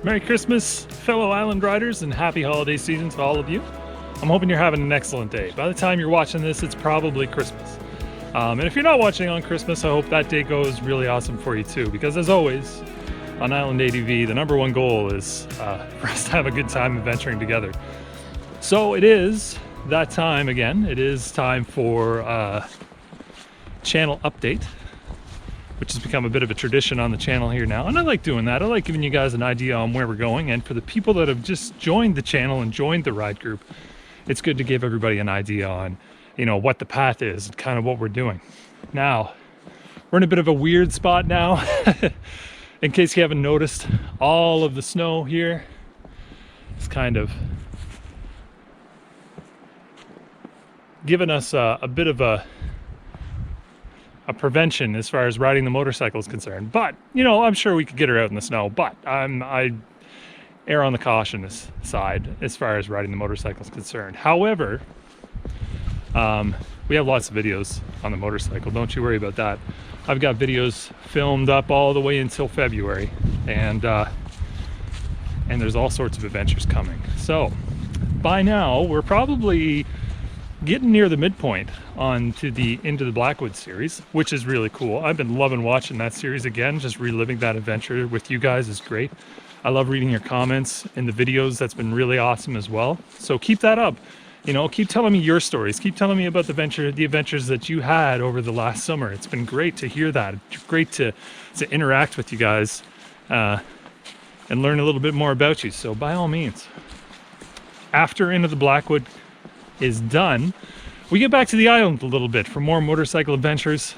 Merry Christmas, fellow island riders, and happy holiday season to all of you. I'm hoping you're having an excellent day. By the time you're watching this, it's probably Christmas. And if you're not watching on Christmas, I hope that day goes really awesome for you too, because as always, on Island ADV, the #1 goal is for us to have a good time adventuring together. So it is that time again. It is time for channel update, which has become a bit of a tradition on the channel here now. And I like doing that. I like giving you guys an idea on where we're going. And for the people that have just joined the channel and joined the ride group, it's good to give everybody an idea on, you know, what the path is and kind of what we're doing. Now, we're in a bit of a weird spot now. In case you haven't noticed, all of the snow here is kind of giving us a bit of a prevention as far as riding the motorcycle is concerned. But, you know, I'm sure we could get her out in the snow, but I err on the cautious side as far as riding the motorcycle is concerned. However, we have lots of videos on the motorcycle. Don't you worry about that. I've got videos filmed up all the way until February, and there's all sorts of adventures coming. So by now, we're probably getting near the midpoint onto the Into the Blackwood series, which is really cool. I've been loving watching that series again. Just reliving that adventure with you guys is great. I love reading your comments in the videos. That's been really awesome as well. So keep that up. You know, keep telling me your stories. Keep telling me about the adventures that you had over the last summer. It's been great to hear that. It's great to interact with you guys and learn a little bit more about you. So by all means, after Into the Blackwood is done, we get back to the island a little bit for more motorcycle adventures.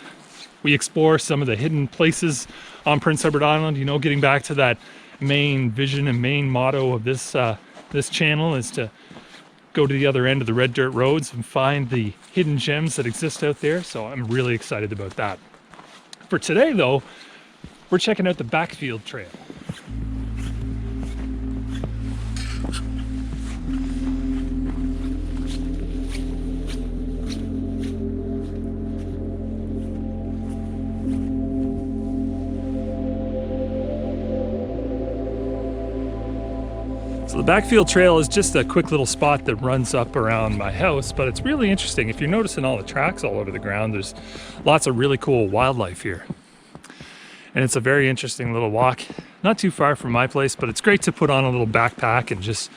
We explore some of the hidden places on Prince Edward Island. You know, getting back to that main vision and main motto of this this channel is to go to the other end of the red dirt roads and find the hidden gems that exist out there. So I'm really excited about that. For today though, we're checking out the Backfield Trail. The Backfield Trail is just a quick little spot that runs up around my house, but it's really interesting. If you're noticing all the tracks all over the ground, there's lots of really cool wildlife here. And it's a very interesting little walk. Not too far from my place, but it's great to put on a little backpack and just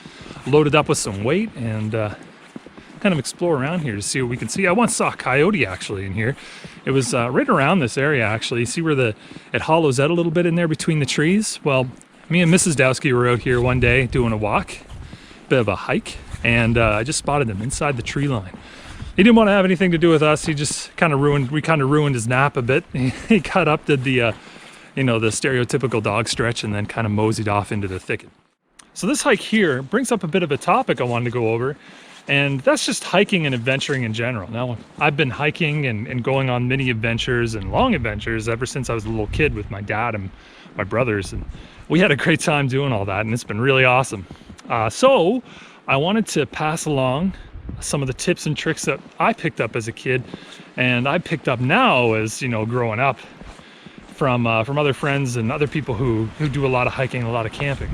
load it up with some weight and kind of explore around here to see what we can see. I once saw a coyote actually in here. It was right around this area actually. See where it hollows out a little bit in there between the trees? Well, me and Mrs. Dowski were out here one day doing a walk, bit of a hike, and I just spotted him inside the tree line. He didn't want to have anything to do with us. He just kind of ruined his nap a bit. He got up, did the, you know, the stereotypical dog stretch, and then kind of moseyed off into the thicket. So this hike here brings up a bit of a topic I wanted to go over, and that's just hiking and adventuring in general. Now, I've been hiking and going on many adventures and long adventures ever since I was a little kid with my dad and my brothers, and we had a great time doing all that, and it's been really awesome. So I wanted to pass along some of the tips and tricks that I picked up as a kid, and I picked up now as, you know, growing up from other friends and other people who do a lot of hiking, a lot of camping.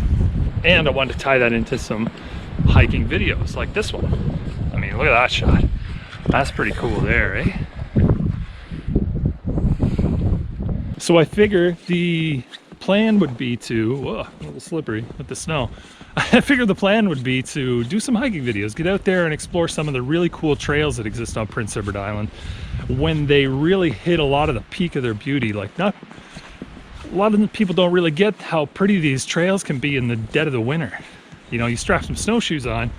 And I wanted to tie that into some hiking videos like this one. I mean, look at that shot. That's pretty cool there, eh? So I figure the plan would be to, whoa, a little slippery with the snow. I figured the plan would be to do some hiking videos, get out there and explore some of the really cool trails that exist on Prince Edward Island when they really hit a lot of the peak of their beauty. Like, not a lot of the people don't really get how pretty these trails can be in the dead of the winter. You know, you strap some snowshoes on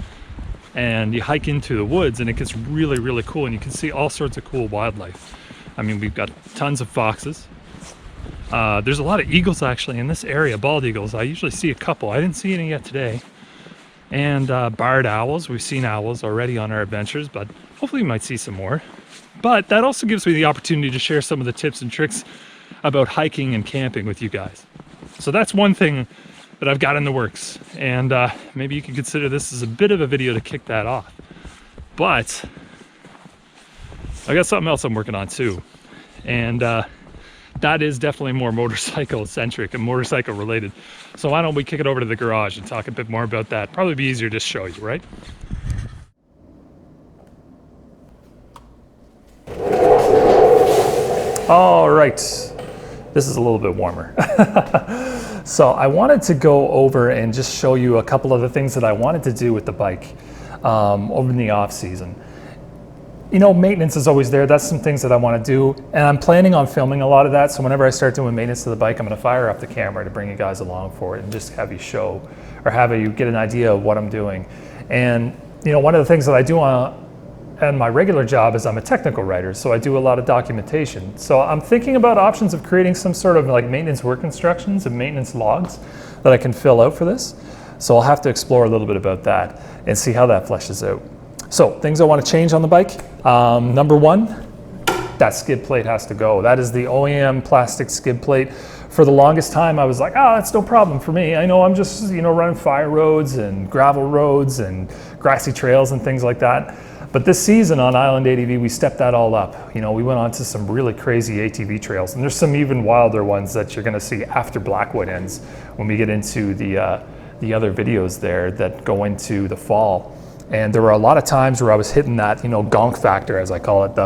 and you hike into the woods and it gets really, really cool, and you can see all sorts of cool wildlife. I mean, we've got tons of foxes. There's a lot of eagles actually in this area, bald eagles. I usually see a couple. I didn't see any yet today. And barred owls. We've seen owls already on our adventures, but hopefully we might see some more. But that also gives me the opportunity to share some of the tips and tricks about hiking and camping with you guys. So that's one thing that I've got in the works. And maybe you can consider this as a bit of a video to kick that off. But I got something else I'm working on too. And that is definitely more motorcycle centric and motorcycle related. So why don't we kick it over to the garage and talk a bit more about that? Probably be easier to show you, right? All right, this is a little bit warmer. So I wanted to go over and just show you a couple of the things that I wanted to do with the bike over in the off season. You know, maintenance is always there. That's some things that I want to do, and I'm planning on filming a lot of that. So whenever I start doing maintenance to the bike, I'm going to fire up the camera to bring you guys along for it and just have you show, or have you get an idea of what I'm doing. And you know, one of the things that I do and my regular job is I'm a technical writer, so I do a lot of documentation. So I'm thinking about options of creating some sort of like maintenance work instructions and maintenance logs that I can fill out for this. So I'll have to explore a little bit about that and see how that fleshes out. So things I want to change on the bike. Number one, that skid plate has to go. That is the OEM plastic skid plate. For the longest time, I was like, oh, that's no problem for me. I know I'm just, you know, running fire roads and gravel roads and grassy trails and things like that. But this season on Island ADV, we stepped that all up. You know, we went on to some really crazy ATV trails, and there's some even wilder ones that you're gonna see after Blackwood ends when we get into the other videos there that go into the fall. And there were a lot of times where I was hitting that, you know, gonk factor, as I call it,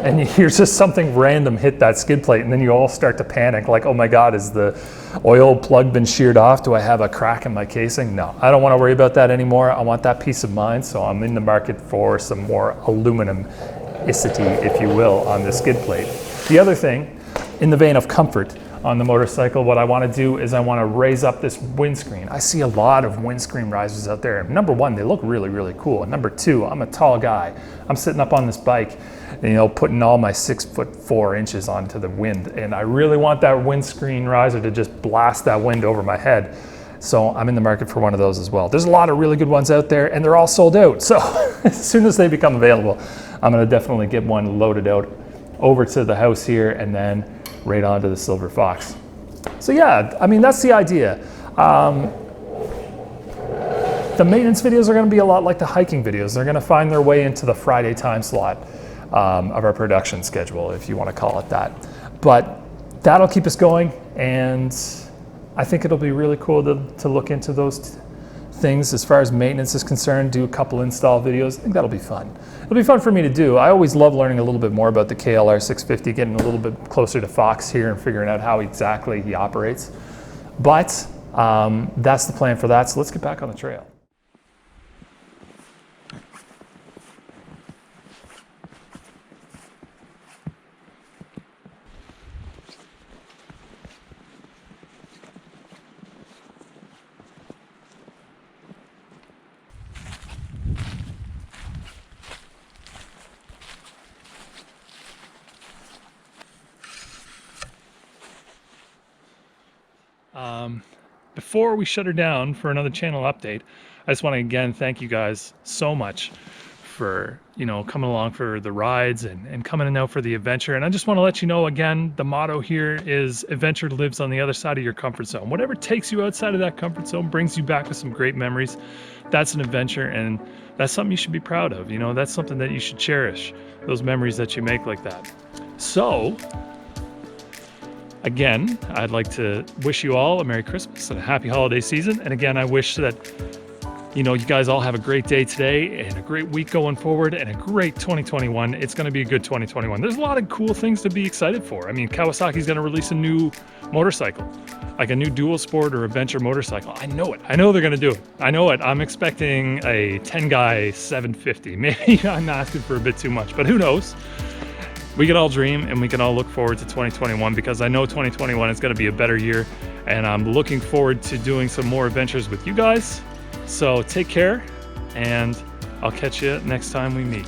and you hear just something random hit that skid plate, and then you all start to panic, like, oh my God, is the oil plug been sheared off? Do I have a crack in my casing? No, I don't want to worry about that anymore. I want that peace of mind, so I'm in the market for some more aluminum-icity, if you will, on the skid plate. The other thing, in the vein of comfort, on the motorcycle, what I want to do is I want to raise up this windscreen. I see a lot of windscreen risers out there. Number one, they look really, really cool. And number two, I'm a tall guy. I'm sitting up on this bike, you know, putting all my 6'4" onto the wind. And I really want that windscreen riser to just blast that wind over my head. So I'm in the market for one of those as well. There's a lot of really good ones out there, and they're all sold out. So as soon as they become available, I'm going to definitely get one loaded out over to the house here, and then right onto the Silver Fox. So yeah, I mean, that's the idea. The maintenance videos are going to be a lot like the hiking videos. They're going to find their way into the Friday time slot of our production schedule, if you want to call it that. But that'll keep us going, and I think it'll be really cool to look into those things as far as maintenance is concerned, do a couple install videos. I think that'll be fun. It'll be fun for me to do. I always love learning a little bit more about the KLR650, getting a little bit closer to Fox here and figuring out how exactly he operates. But that's the plan for that, so let's get back on the trail. Before we shut her down for another channel update, I just want to again thank you guys so much for, you know, coming along for the rides and coming out for the adventure. And I just want to let you know again, the motto here is adventure lives on the other side of your comfort zone. Whatever takes you outside of that comfort zone brings you back with some great memories. That's an adventure, and that's something you should be proud of. You know, that's something that you should cherish, those memories that you make like that. So again, I'd like to wish you all a Merry Christmas and a happy holiday season. And again, I wish that, you know, you guys all have a great day today and a great week going forward and a great 2021. It's going to be a good 2021. There's a lot of cool things to be excited for. I mean, Kawasaki's going to release a new motorcycle, like a new dual sport or adventure motorcycle. I know it. I know they're going to do it. I know it. I'm expecting a 10-guy 750. Maybe I'm asking for a bit too much, but who knows? We can all dream and we can all look forward to 2021, because I know 2021 is going to be a better year, and I'm looking forward to doing some more adventures with you guys. So take care, and I'll catch you next time we meet.